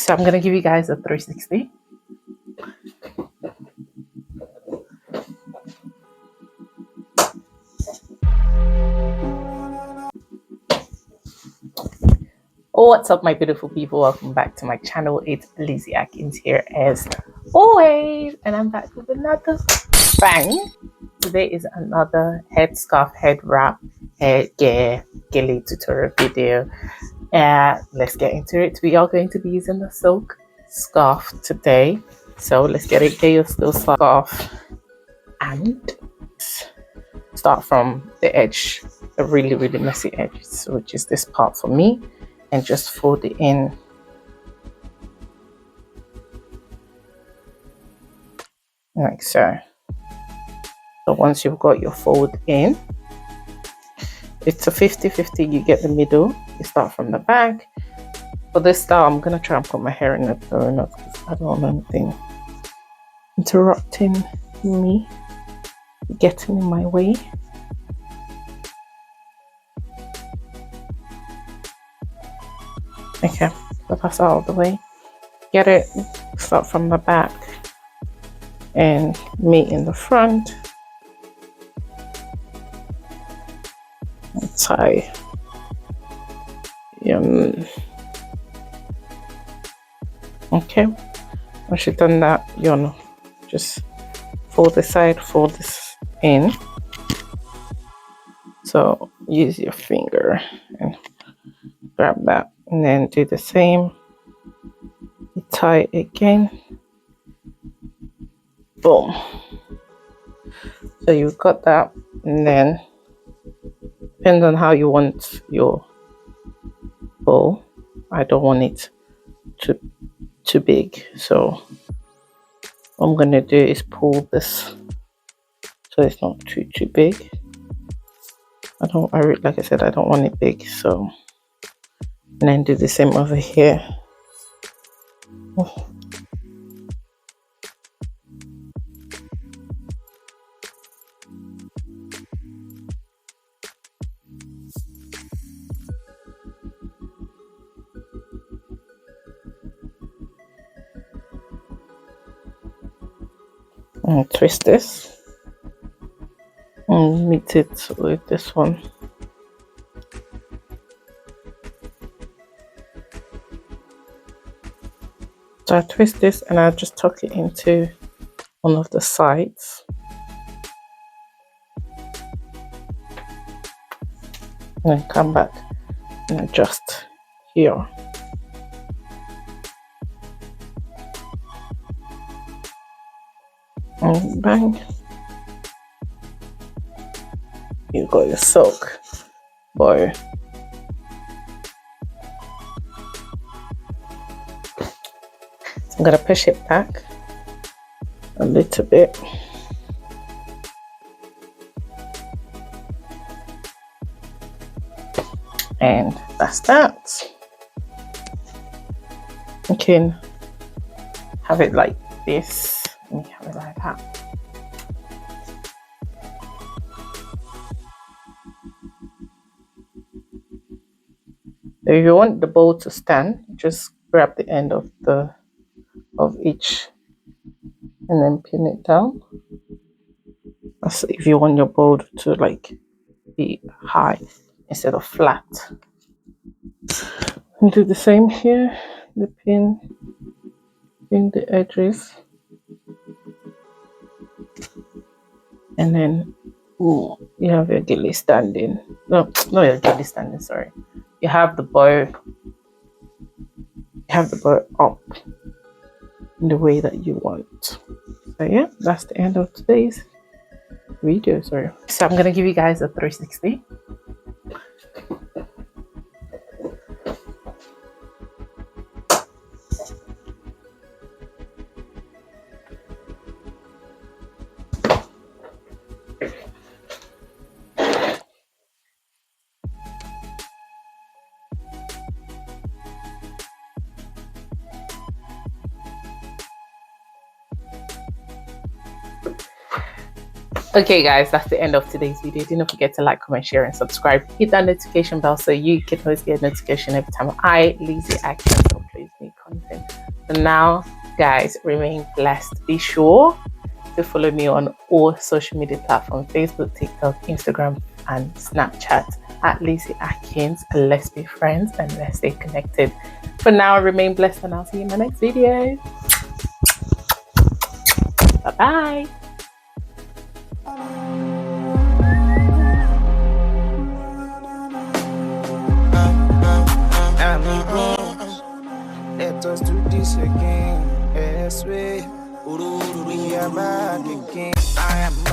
So I'm gonna give you guys a 360. Oh, what's up, my beautiful people? Welcome back to my channel. It's Lizzie Atkins here as always, and I'm back with another bang. Today is another head scarf, head wrap, hair gele tutorial video. Let's get into it. We are going to be using the silk scarf today, so let's get your silk scarf and start from the edge, a really messy edge, which is this part for me, and just fold it in like so. So once you've got your fold in, it's a 50-50. You get the middle, you start from the back. For this style, I'm gonna try and put my hair in a donut because I don't want anything interrupting me, getting in my way. Okay, so that's out of the way. Get it, start from the back and meet in the front. And tie. Okay, once you've done that, just fold this side, fold this in. So use your finger and grab that, and then do the same. You tie again. Boom. So you've got that, and then depends on how you want your bow. I don't want it too big, so what I'm gonna do is pull this so it's not too big. Like I said, I don't want it big, so, and then do the same over here. And twist this and meet it with this one. So I twist this and I just tuck it into one of the sides. And then come back and adjust here. And bang, you got your silk bow. I'm gonna push it back a little bit. And that's that. You can have it like this. Let me have it like that. So if you want the bow to stand, just grab the end of each and then pin it down. That's if you want your bow to like be high instead of flat. And do the same here. The pin the edges, and then you have your gele standing. No, not your gele standing. Sorry, you have the bow. You have the bow up in the way that you want. So yeah, that's the end of today's video. Sorry. So I'm gonna give you guys a 360. Okay guys, that's the end of today's video. Do not forget to like, comment, share and subscribe. Hit that notification bell so you can always get a notification every time I, Lizzie Atkins, upload new content. For now, guys, remain blessed. Be sure to follow me on all social media platforms: Facebook, TikTok, Instagram, and Snapchat at Lizzie Atkins. Let's be friends and let's stay connected. For now, remain blessed, and I'll see you in my next video. Bye bye. Let us do this again. Yes, we are back again. I am